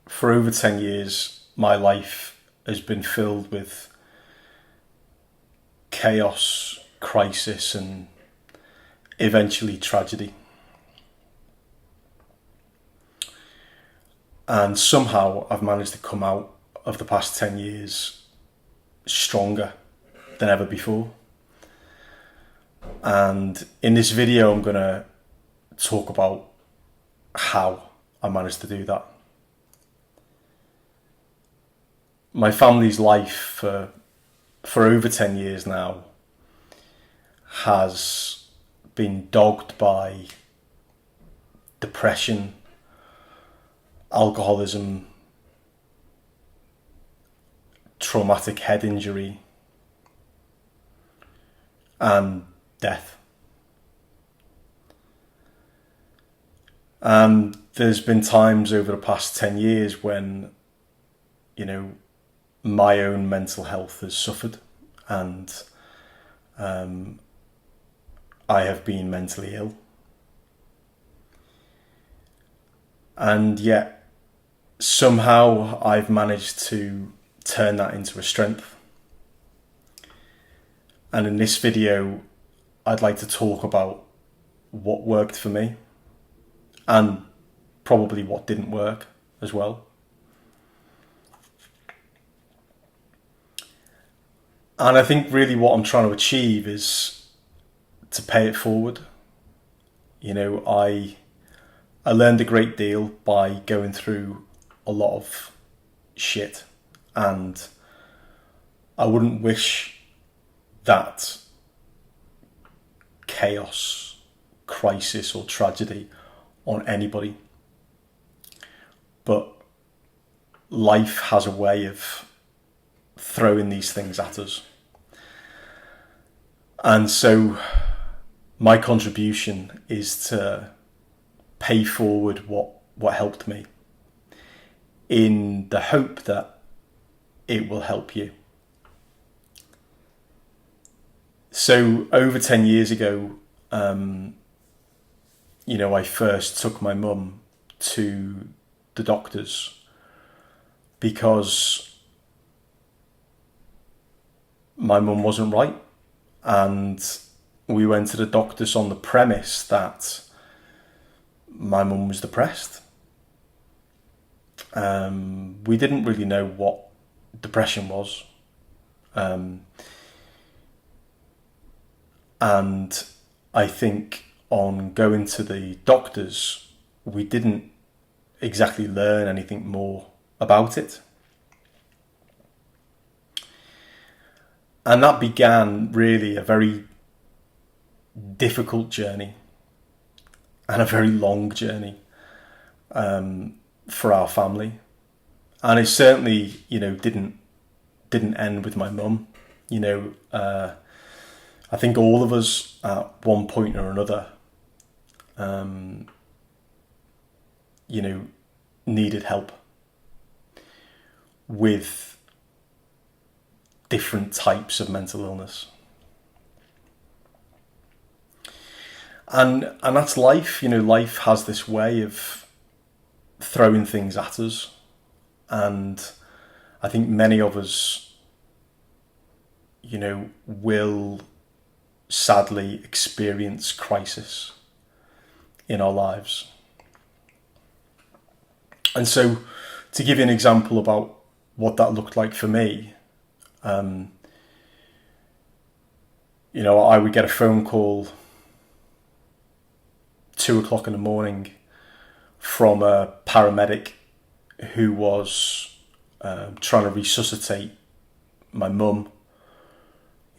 For over 10 years, my life has been filled with chaos, crisis, and eventually tragedy. And somehow I've managed to come out of the past 10 years stronger than ever before. And in this video, I'm going to talk about how I managed to do that. My family's life for over 10 years now has been dogged by depression, alcoholism, traumatic head injury, and death. And there's been times over the past 10 years when, my own mental health has suffered, and I have been mentally ill. And yet, somehow I've managed to turn that into a strength. And in this video, I'd like to talk about what worked for me and probably what didn't work as well. And I think really what I'm trying to achieve is to pay it forward. I learned a great deal by going through a lot of shit, and I wouldn't wish that chaos, crisis, or tragedy on anybody. But life has a way of throwing these things at us. And so my contribution is to pay forward what helped me, in the hope that it will help you. So over 10 years ago, I first took my mum to the doctors because my mum wasn't right, and we went to the doctors on the premise that my mum was depressed. We didn't really know what depression was. And I think on going to the doctors, we didn't exactly learn anything more about it. And that began really a very difficult journey and a very long journey for our family. And it certainly, didn't end with my mum. I think all of us at one point or another, needed help with different types of mental illness. And that's life. Life has this way of throwing things at us. And I think many of us, will sadly experience crisis in our lives. And so, to give you an example about what that looked like for me, I would get a phone call 2:00 in the morning from a paramedic who was trying to resuscitate my mum,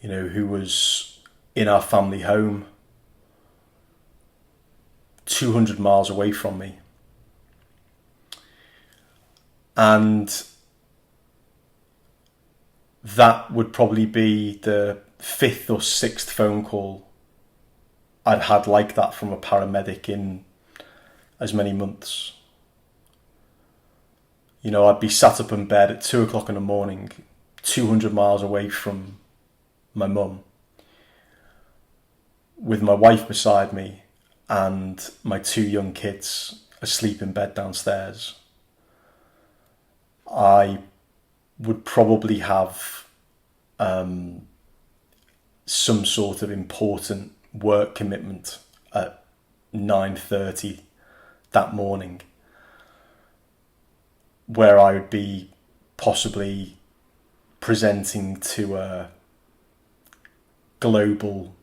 who was in our family home 200 miles away from me. And that would probably be the 5th or 6th phone call I'd had like that from a paramedic in as many months. I'd be sat up in bed at 2:00 in the morning, 200 miles away from my mum, with my wife beside me and my 2 young kids asleep in bed downstairs. I would probably have some sort of important work commitment at 9:30 that morning, where I would be possibly presenting to a global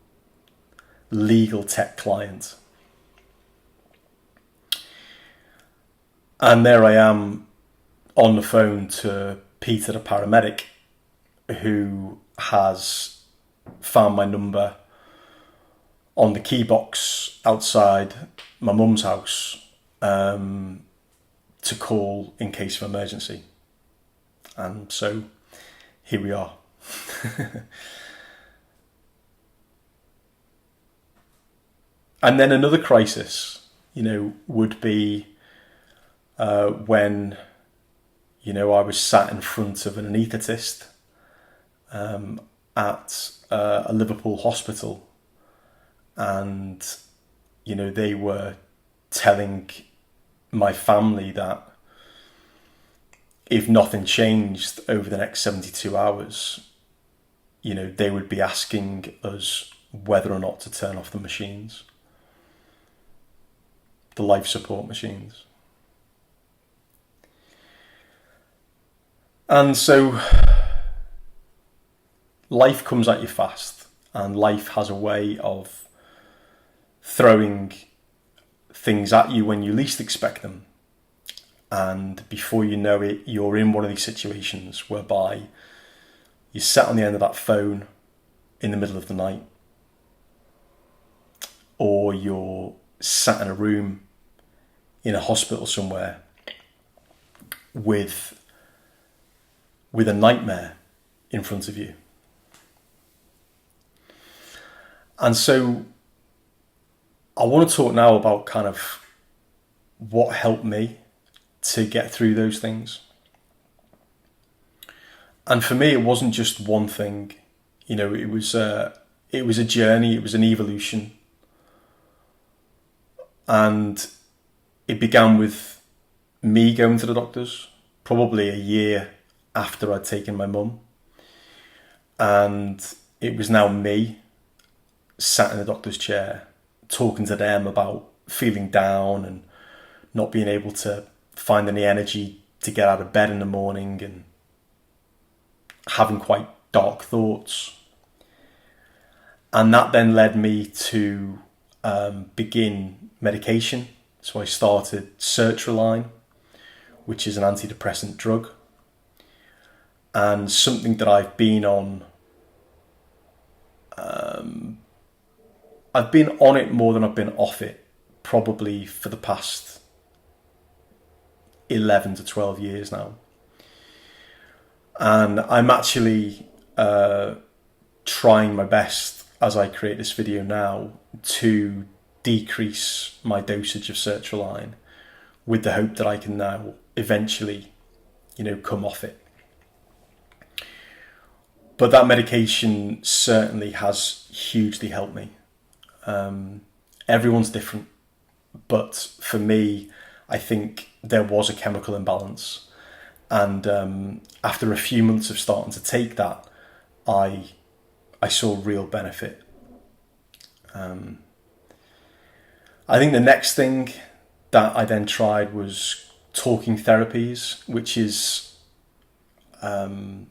legal tech client. And there I am on the phone to Peter, the paramedic, who has found my number on the key box outside my mum's house to call in case of emergency. And so here we are. And then another crisis, would be when, I was sat in front of an anaesthetist at a Liverpool hospital, and, they were telling my family that if nothing changed over the next 72 hours, they would be asking us whether or not to turn off the machines, the life support machines. And so life comes at you fast, and life has a way of throwing things at you when you least expect them. And before you know it, you're in one of these situations whereby you sat on the end of that phone in the middle of the night, or you're sat in a room in a hospital somewhere with a nightmare in front of you. And so I want to talk now about kind of what helped me to get through those things. And for me, it wasn't just one thing. It was a journey. It was an evolution. And it began with me going to the doctors, probably a year after I'd taken my mum. And it was now me sat in the doctor's chair talking to them about feeling down and not being able to find any energy to get out of bed in the morning and having quite dark thoughts. And that then led me to begin medication. So I started sertraline, which is an antidepressant drug, and something that I've been on. I've been on it more than I've been off it, probably for the past 11 to 12 years now. And I'm actually trying my best as I create this video now to decrease my dosage of sertraline, with the hope that I can now eventually, come off it. But that medication certainly has hugely helped me. Everyone's different, but for me, I think there was a chemical imbalance. And after a few months of starting to take that, I saw real benefit. I think the next thing that I then tried was talking therapies, which is, for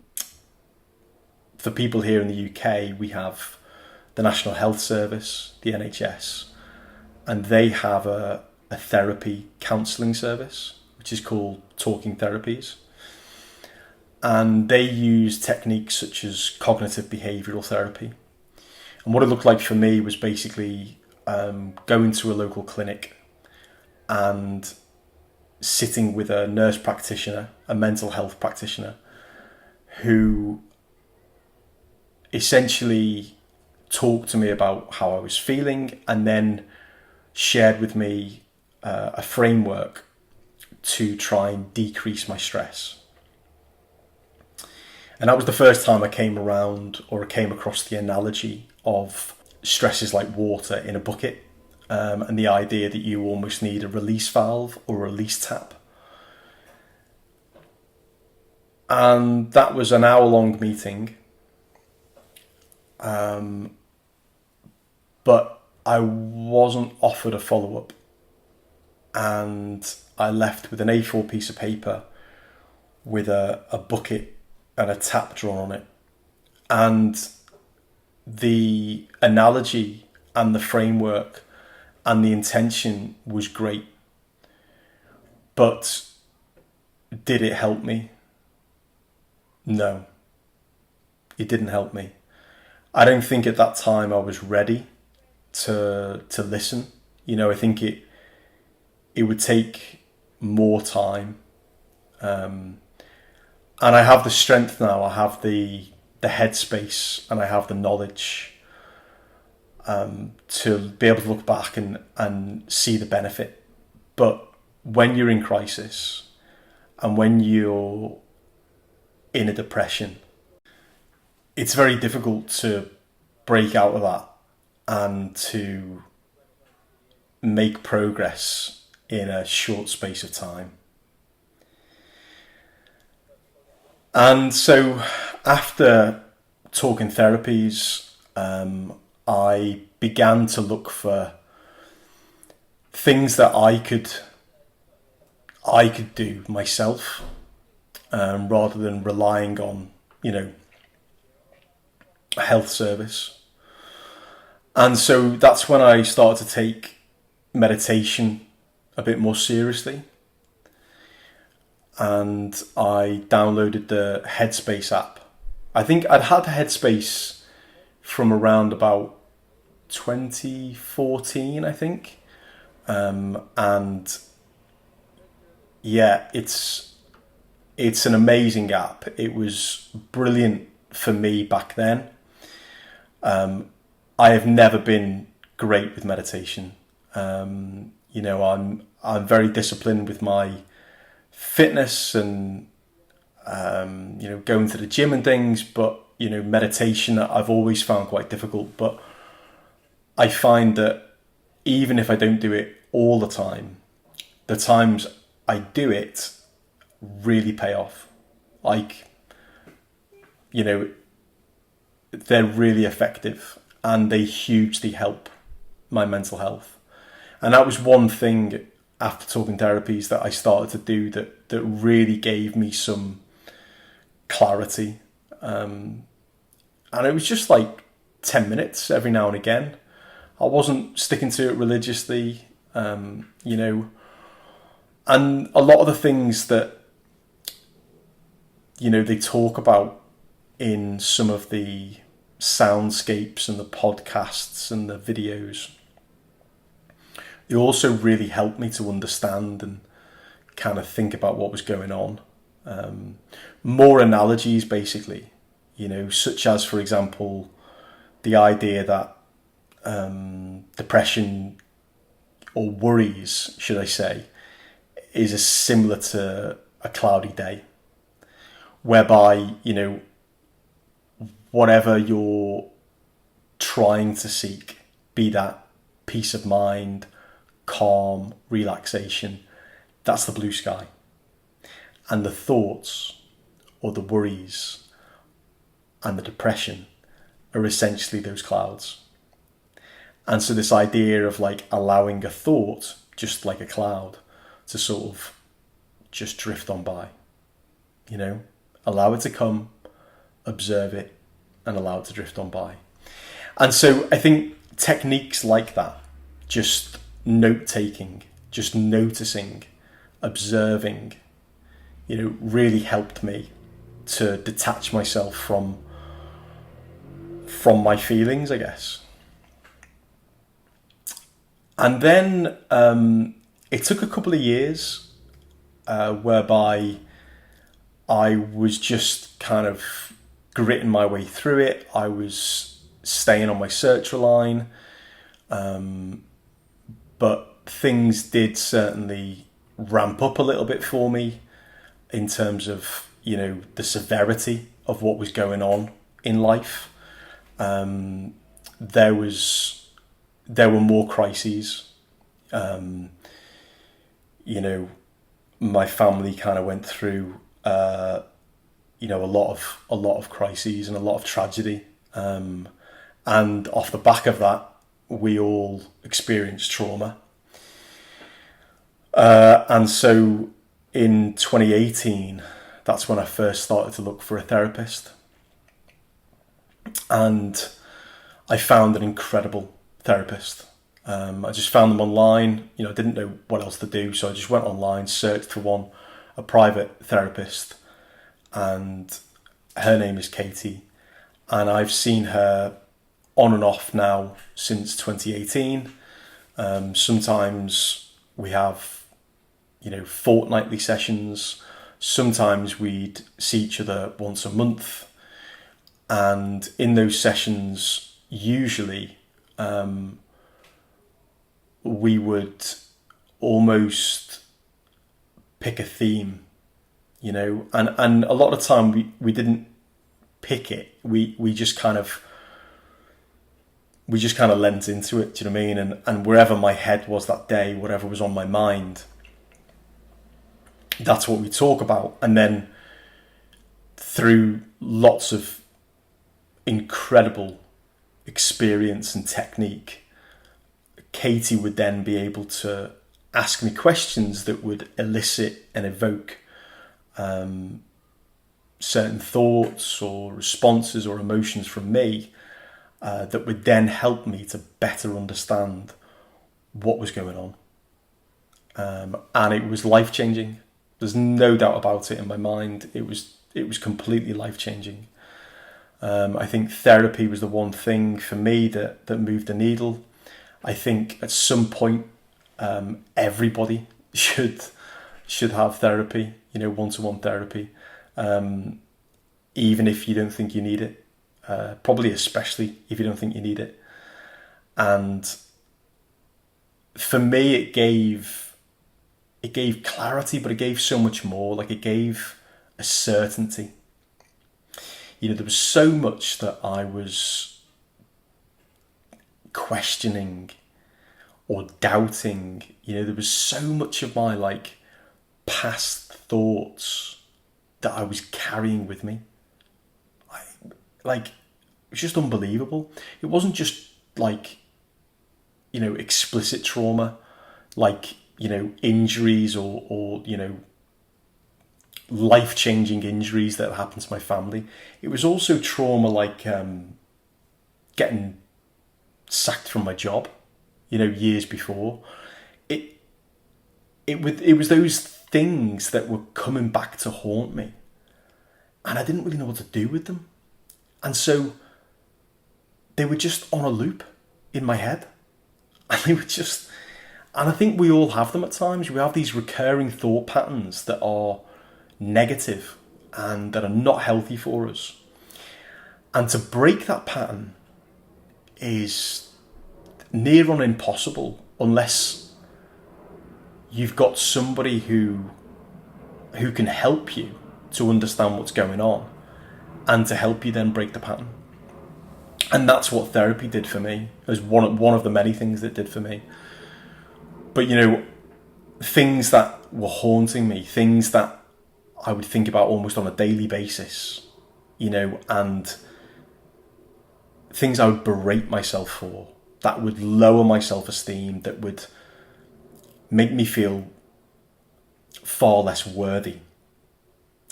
people here in the UK, we have the National Health Service, the NHS, and they have a therapy counselling service, which is called Talking Therapies. And they use techniques such as cognitive behavioural therapy. And what it looked like for me was basically going to a local clinic and sitting with a nurse practitioner, a mental health practitioner, who essentially talked to me about how I was feeling, and then shared with me a framework to try and decrease my stress. And that was the first time I came across the analogy of stress is like water in a bucket, and the idea that you almost need a release valve or a release tap. And that was an hour-long meeting. But I wasn't offered a follow-up. And I left with an A4 piece of paper with a bucket and a tap drawn on it. And the analogy and the framework and the intention was great. But did it help me? No, it didn't help me. I don't think at that time I was ready to listen. I think it would take more time. And I have the strength now. I have the headspace and I have the knowledge to be able to look back and see the benefit. But when you're in crisis and when you're in a depression, it's very difficult to break out of that and to make progress in a short space of time. And so after talking therapies, I began to look for things that I could do myself, rather than relying on, a health service. And so that's when I started to take meditation a bit more seriously. And I downloaded the Headspace app. I think I'd had Headspace from around about 2014, I think. And yeah, it's an amazing app. It was brilliant for me back then. I have never been great with meditation. I'm very disciplined with my fitness and going to the gym and things, but meditation I've always found quite difficult. But I find that even if I don't do it all the times I do it really pay off. They're really effective and they hugely help my mental health. And that was one thing after talking therapies that I started to do that really gave me some clarity. And it was just like 10 minutes every now and again. I wasn't sticking to it religiously, and a lot of the things that, they talk about in some of the soundscapes and the podcasts and the videos, they also really helped me to understand and kind of think about what was going on. More analogies, basically, such as, for example, the idea that depression, or worries, should I say, is similar to a cloudy day, whereby, whatever you're trying to seek, be that peace of mind, calm, relaxation, that's the blue sky. And the thoughts or the worries and the depression are essentially those clouds. And so this idea of allowing a thought, just like a cloud, to sort of just drift on by, allow it to come, observe it, and allow it to drift on by. And so I think techniques like that, just note-taking, just noticing, observing, really helped me to detach myself from my feelings, I guess. And then it took a couple of years whereby I was just kind of gritting my way through it. I was staying on my sertraline, but things did certainly ramp up a little bit for me in terms of, the severity of what was going on in life. There were more crises. My family kind of went through a lot of crises and a lot of tragedy, and off the back of that, we all experience trauma. And so in 2018, that's when I first started to look for a therapist. And I found an incredible therapist. I just found them online. I didn't know what else to do, so I just went online, searched for one, a private therapist, and her name is Katie. And I've seen her on and off now since 2018. Sometimes we have, fortnightly sessions. Sometimes we'd see each other once a month. And in those sessions, usually, we would almost pick a theme, and a lot of time we didn't pick it. We just kind of lent into it. Do you know what I mean? And wherever my head was that day, whatever was on my mind, that's what we talk about. And then through lots of incredible experience and technique, Katie would then be able to ask me questions that would elicit and evoke certain thoughts or responses or emotions from me, that would then help me to better understand what was going on. And it was life-changing. There's no doubt about it in my mind. It was completely life-changing. I think therapy was the one thing for me that moved the needle. I think at some point, everybody should have therapy, one-to-one therapy, even if you don't think you need it. Probably especially if you don't think you need it. And for me, it gave clarity, but it gave so much more. Like, it gave a certainty. There was so much that I was questioning or doubting. There was so much of my past thoughts that I was carrying with me. It was just unbelievable. It wasn't just explicit trauma, injuries or life-changing injuries that happened to my family. It was also trauma getting sacked from my job, years before. It was those things that were coming back to haunt me, and I didn't really know what to do with them. And so they were just on a loop in my head. And I think we all have them at times. We have these recurring thought patterns that are negative and that are not healthy for us. And to break that pattern is near on impossible unless you've got somebody who can help you to understand what's going on and to help you then break the pattern. And that's what therapy did for me. It was one of the many things that did for me. But things that were haunting me, things that I would think about almost on a daily basis, and things I would berate myself for, that would lower my self-esteem, that would make me feel far less worthy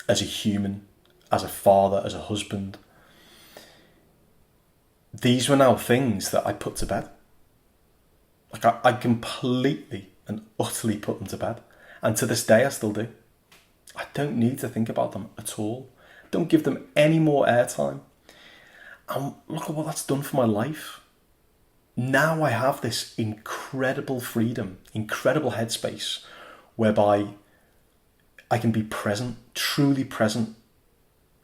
as a human, as a father, as a husband. These were now things that I put to bed. I completely and utterly put them to bed. And to this day, I still do. I don't need to think about them at all. Don't give them any more airtime. And look at what that's done for my life. Now I have this incredible freedom, incredible headspace, whereby I can be present, truly present,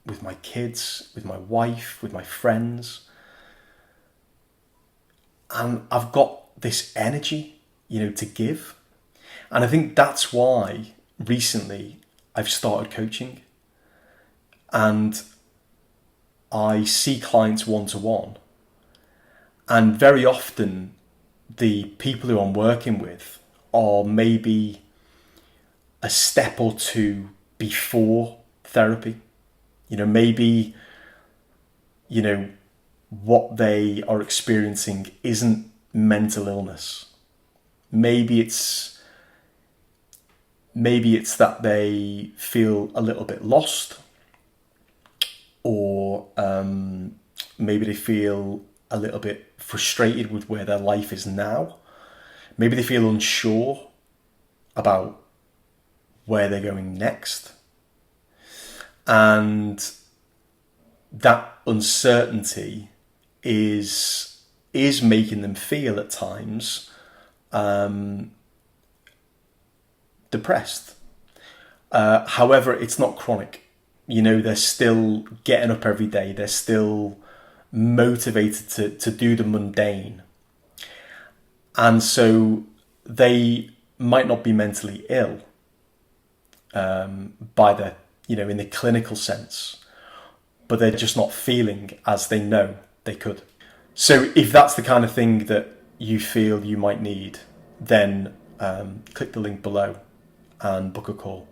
with my kids, with my wife, with my friends. And I've got this energy, to give. And I think that's why recently I've started coaching. And I see clients one-to-one. And very often the people who I'm working with are maybe a step or two before therapy. Maybe, what they are experiencing isn't mental illness. Maybe it's that they feel a little bit lost, or maybe they feel a little bit frustrated with where their life is now. Maybe they feel unsure about where they're going next. And that uncertainty is making them feel at times depressed. However, it's not chronic. They're still getting up every day. They're still motivated to do the mundane. And so they might not be mentally ill by the, in the clinical sense, but they're just not feeling as they know they could. So if that's the kind of thing that you feel you might need, then click the link below and book a call.